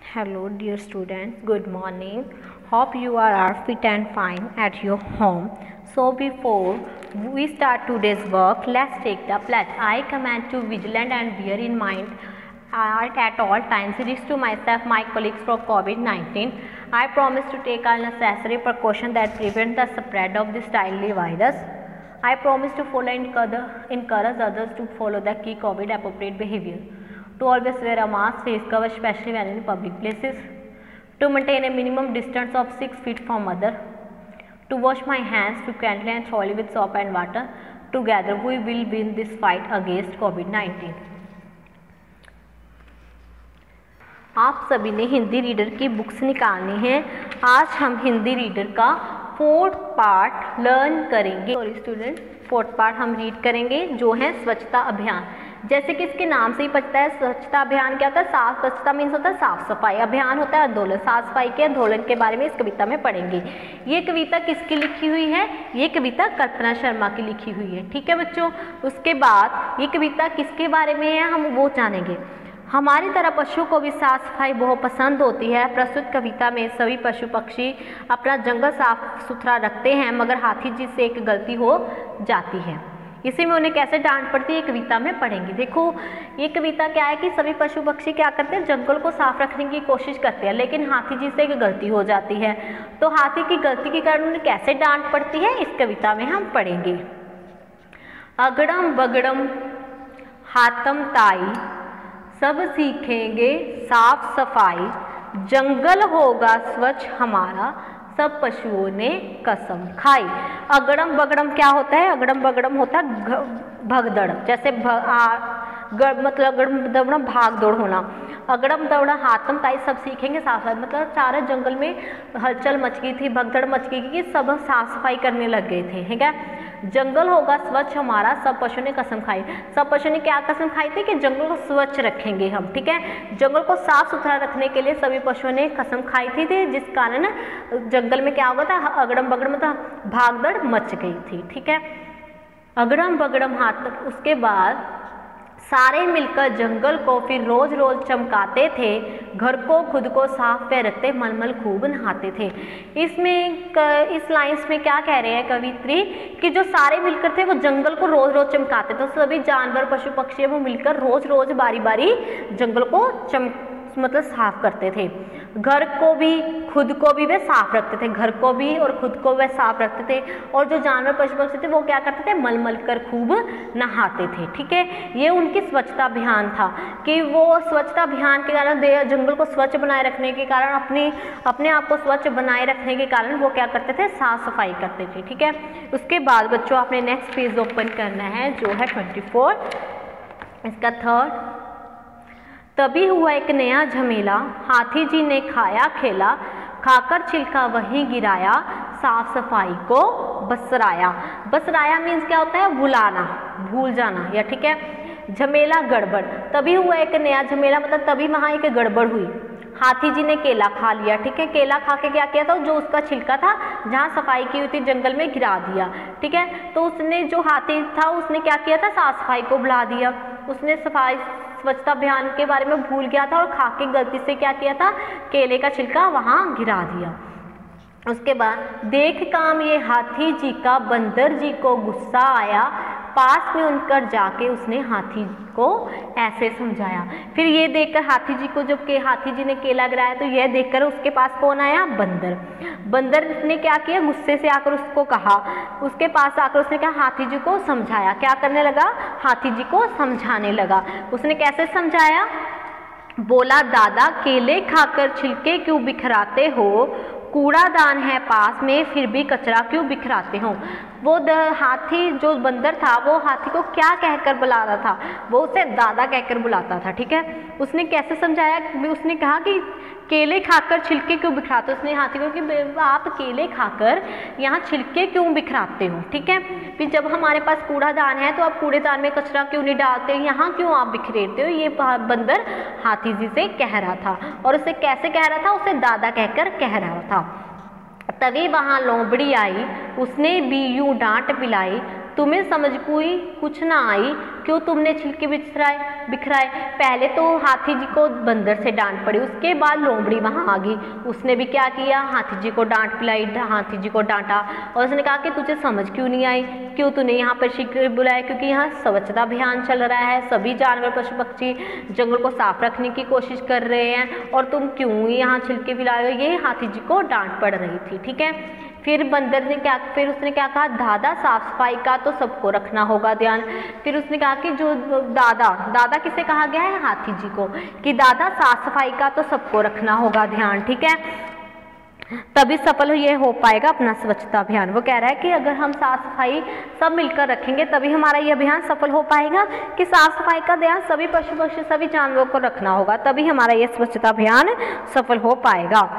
Hello, dear students. Good morning. Hope you are fit and fine at your home. So, before we start today's work, let's take the pledge. I command to vigilant and bear in mind at all times risk to myself, my colleagues from COVID-19. I promise to take all necessary precautions that prevent the spread of this deadly virus. I promise to follow and encourage others to follow the key COVID appropriate behavior. To always wear a mask, face cover, especially when in public places. To maintain a minimum distance of 6 feet from others. To wash my hands frequently and thoroughly with soap and water. Together we will win this fight against COVID-19. आप सभी ने Hindi reader की books निकालनी है। आज हम Hindi reader का 4th part learn करेंगे। सॉरी स्टूडेंट, 4th पार्ट हम रीड करेंगे जो है स्वच्छता अभियान। जैसे कि इसके नाम से ही पता है, स्वच्छता अभियान क्या होता है? साफ स्वच्छता मीन्स होता है साफ सफाई, अभियान होता है आंदोलन। साफ सफाई के आंदोलन के बारे में इस कविता में पढ़ेंगे। ये कविता किसकी लिखी हुई है? ये कविता कल्पना शर्मा की लिखी हुई है। ठीक है बच्चों। उसके बाद ये कविता किसके बारे में है हम वो जानेंगे। हमारी तरह पशु को भी साफ सफाई बहुत पसंद होती है। प्रस्तुत कविता में सभी पशु पक्षी अपना जंगल साफ सुथरा रखते हैं, मगर हाथी जी से एक गलती हो जाती है। इसी में उन्हें कैसे डांट पड़ती है कविता में पढ़ेंगे। देखो ये कविता क्या है कि सभी पशु पक्षी क्या करते हैं, जंगल को साफ रखने की कोशिश करते हैं, लेकिन हाथी जी से एक गलती हो जाती है। तो हाथी की गलती के कारण उन्हें कैसे डांट पड़ती है इस कविता में हम पढ़ेंगे। अगड़म बगड़म हाथम ताई सब सीखेंगे साफ सफाई, जंगल होगा स्वच्छ हमारा, सब पशुओं ने कसम खाई। अगड़म बगड़म क्या होता है? अगड़म बगड़म होता है भगदड़, जैसे मतलब अगड़म भाग दौड़ होना। अगड़म दौड़ा हाथम ताई सब सीखेंगे साफ सफाई, मतलब सारे जंगल में हलचल मच गई थी, भगदड़ मच गई कि सब साफ सफाई करने लग गए थे। ठीक है। जंगल होगा स्वच्छ हमारा, सब पशु ने कसम खाई। सब पशु ने क्या कसम खाई थी कि जंगल को स्वच्छ रखेंगे हम। ठीक है। जंगल को साफ सुथरा रखने के लिए सभी पशुओं ने कसम खाई थी, जिस कारण जंगल में क्या हो गया था, अगड़म बगड़म मतलब भागदड़ मच गई थी। ठीक है। अगड़म बगड़म हाथ। उसके बाद सारे मिलकर जंगल को फिर रोज रोज चमकाते थे, घर को खुद को साफ पे रखते, मलमल खूब नहाते थे। इस लाइन्स में क्या कह रहे हैं कवित्री कि जो सारे मिलकर थे वो जंगल को रोज रोज चमकाते थे। तो सभी जानवर पशु पक्षी वो मिलकर रोज रोज बारी बारी जंगल को मतलब साफ करते थे। घर को भी खुद को भी वे साफ रखते थे, घर को भी और खुद को वे साफ रखते थे। और जो जानवर पशु पक्षी थे वो क्या करते थे, मल मल कर खूब नहाते थे। ठीक है। ये उनकी स्वच्छता अभियान था कि वो स्वच्छता अभियान के कारण जंगल को स्वच्छ बनाए रखने के कारण अपने आप को स्वच्छ बनाए रखने के कारण वो क्या करते थे, साफ सफाई करते थे। ठीक है। उसके बाद बच्चों आपने नेक्स्ट पेज ओपन करना है जो है 24, इसका 3rd। तभी हुआ एक नया झमेला, हाथी जी ने खाया खेला, खाकर छिलका वहीं गिराया, साफ सफाई को बसराया। बसराया मीन्स क्या होता है? भुलाना, भूल जाना। या ठीक है। झमेला गड़बड़। तभी हुआ एक नया झमेला मतलब तभी वहाँ एक गड़बड़ हुई। हाथी जी ने केला खा लिया। ठीक है। केला खा के क्या किया था, जो उसका छिलका था जहाँ सफाई की हुई थी जंगल में गिरा दिया। ठीक है। तो उसने जो हाथी था उसने क्या किया था, साफ सफाई को बुला दिया। उसने स्वच्छता अभियान के बारे में भूल गया था और खा के गलती से क्या किया था, केले का छिलका वहाँ गिरा दिया। उसके बाद देख काम ये हाथी जी का, बंदर जी को गुस्सा आया, पास में उनकर जाके उसने हाथी को ऐसे समझाया। फिर ये देखकर हाथी जी को, जब के हाथी जी ने केला गिराया तो यह देखकर उसके पास कौन आया, बंदर। बंदर ने क्या किया, गुस्से से आकर उसको कहा, उसके पास आकर उसने कहा हाथी जी को समझाया। क्या करने लगा, हाथी जी को समझाने लगा। उसने कैसे समझाया, बोला दादा केले खाकर छिलके क्यों बिखराते हो, कूड़ादान है पास में फिर भी कचरा क्यों बिखराते हो। वो हाथी जो बंदर था वो हाथी को क्या कहकर बुलाता था, वो उसे दादा कहकर बुलाता था। ठीक है। उसने कैसे समझाया, उसने कहा कि केले खाकर छिलके क्यों बिखराते हो। उसने हाथी को कि आप केले खाकर यहाँ छिलके क्यों बिखराते हो। ठीक है। फिर जब हमारे पास कूड़ादान है तो आप कूड़ेदान में कचरा क्यों नहीं डालते, यहाँ क्यों आप बिखरेते हो। ये बंदर हाथी जी से कह रहा था। और उसे कैसे कह रहा था, उसे दादा कहकर कह रहा था। तभी वहाँ लोमड़ी आई, उसने भी यूं डांट पिलाई, तुम्हें समझ कोई कुछ ना आई, क्यों तुमने छिलके बिखराए। बिखरा है। पहले तो हाथी जी को बंदर से डांट पड़ी, उसके बाद लोमड़ी वहाँ आ गई, उसने भी क्या किया, हाथी जी को डांट पिलाई, हाथी जी को डांटा और उसने कहा कि तुझे समझ क्यों नहीं आई, क्यों तूने यहाँ पर शिकायत बुलाया, क्योंकि यहाँ स्वच्छता अभियान चल रहा है, सभी जानवर पशु पक्षी जंगल को साफ रखने की कोशिश कर रहे हैं और तुम क्यों यहाँ छिलके फैलाए हो। ये हाथी जी को डांट पड़ रही थी, ठीक है। फिर बंदर ने फिर उसने क्या कहा, दादा साफ सफाई का तो सबको रखना होगा ध्यान। फिर उसने कहा कि जो दादा किसे कहा गया है, हाथी जी को, कि दादा साफ सफाई का तो सबको रखना होगा ध्यान, ठीक है, तभी सफल ये हो पाएगा अपना स्वच्छता अभियान। वो कह रहा है कि अगर हम साफ सफाई सब मिलकर रखेंगे तभी हमारा ये अभियान सफल हो पाएगा, कि साफ सफाई का ध्यान सभी पशु पक्षी सभी जानवरों को रखना होगा, तभी हमारा ये स्वच्छता अभियान सफल हो पाएगा।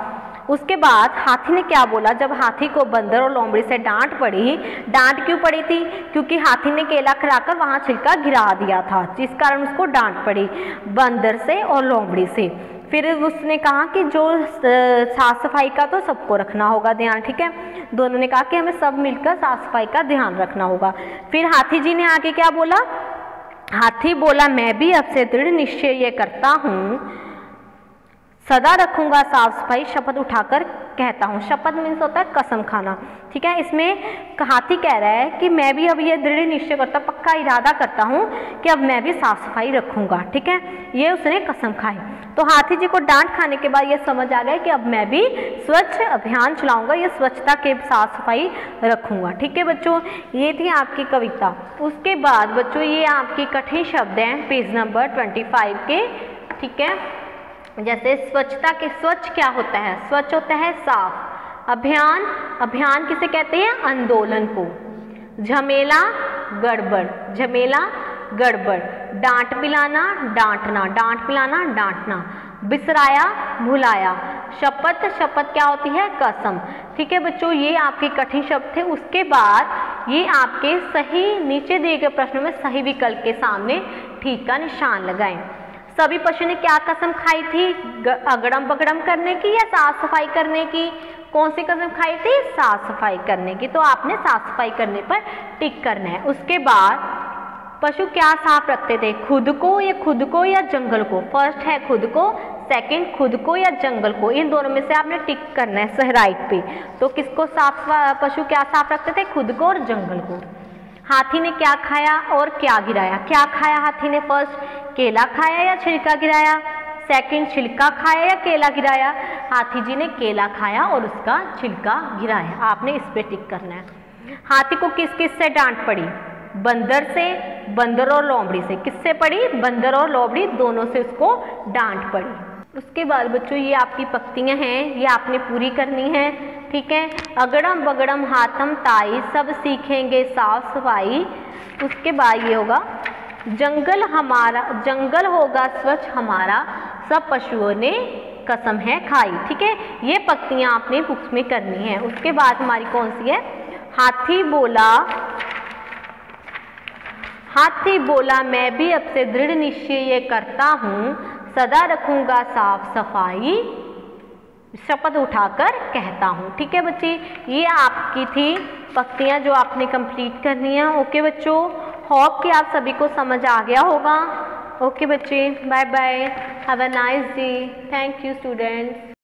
उसके बाद हाथी ने क्या बोला, जब हाथी को बंदर और लोमड़ी से डांट पड़ी, डांट क्यों पड़ी थी, क्योंकि हाथी ने केला खिलाकर वहाँ छिलका गिरा दिया था, जिस कारण उसको डांट पड़ी बंदर से और लोमड़ी से। फिर उसने कहा कि जो साफ सफाई का तो सबको रखना होगा ध्यान, ठीक है, दोनों ने कहा कि हमें सब मिलकर साफ सफाई का ध्यान रखना होगा। फिर हाथी जी ने आगे क्या बोला, हाथी बोला, मैं भी अब से दृढ़ निश्चय ये करता हूँ, सदा रखूंगा साफ सफाई, शपथ उठाकर कहता हूँ। शपथ मीन्स होता है कसम खाना, ठीक है। इसमें हाथी कह रहा है कि मैं भी अब ये दृढ़ निश्चय करता, पक्का इरादा करता हूँ कि अब मैं भी साफ सफाई रखूंगा, ठीक है, ये उसने कसम खाई। तो हाथी जी को डांट खाने के बाद ये समझ आ गया कि अब मैं भी स्वच्छ अभियान चलाऊंगा, ये स्वच्छता के साफ सफाई रखूंगा, ठीक है बच्चों। ये थी आपकी कविता। उसके बाद बच्चों ये आपकी कठिन शब्द हैं पेज नंबर 25 के, ठीक है। जैसे स्वच्छता के, स्वच्छ क्या होता है, स्वच्छ होता है साफ, अभियान, अभियान किसे कहते हैं, आंदोलन को, झमेला गड़बड़, झमेला गड़बड़, डांट पिलाना डांटना, डांट पिलाना डांटना, बिसराया भुलाया, शपथ, शपथ क्या होती है, कसम, ठीक है बच्चों। ये आपके कठिन शब्द थे। उसके बाद ये आपके सही, नीचे दिए गए प्रश्नों में सही विकल्प के सामने ठीक का निशान लगाएं। सभी पशु ने क्या कसम खाई थी, अगड़म बगड़म करने की या साफ सफाई करने की, कौन सी कसम खाई थी, साफ सफाई करने की, तो आपने साफ सफाई करने पर टिक करना है। उसके बाद पशु क्या साफ रखते थे, खुद को या जंगल को, फर्स्ट है खुद को, सेकंड खुद को या जंगल को, इन दोनों में से आपने टिक करना है सही राइट पे। तो किसको साफ, पशु क्या साफ रखते थे, खुद को और जंगल को। हाथी ने क्या खाया और क्या गिराया, क्या खाया हाथी ने, फर्स्ट केला खाया या छिलका गिराया, सेकंड छिलका खाया या केला गिराया, हाथी जी ने केला खाया और उसका छिलका गिराया, आपने इस पे टिक करना है। हाथी को किस किस से डांट पड़ी, बंदर से, बंदर और लोमड़ी से, किससे पड़ी, बंदर और लोमड़ी दोनों से उसको डांट पड़ी। उसके बाद बच्चों ये आपकी पंक्तियां हैं, ये आपने पूरी करनी है, ठीक है। अगड़म बगड़म हाथम ताई, सब सीखेंगे साफ सफाई। उसके बाद ये होगा, जंगल हमारा, जंगल होगा स्वच्छ हमारा, सब पशुओं ने कसम है खाई, ठीक है। ये पंक्तियां आपने बुक्स में करनी है। उसके बाद हमारी कौन सी है, हाथी बोला मैं भी अब से दृढ़ निश्चय ये करता हूँ, सदा रखूंगा साफ सफाई, शपथ उठाकर कहता हूँ, ठीक है बच्चे। ये आपकी थी पंक्तियाँ जो आपने कंप्लीट करनी है। ओके बच्चों, होप कि आप सभी को समझ आ गया होगा। ओके बच्चे, bye bye, have a nice day, thank you students.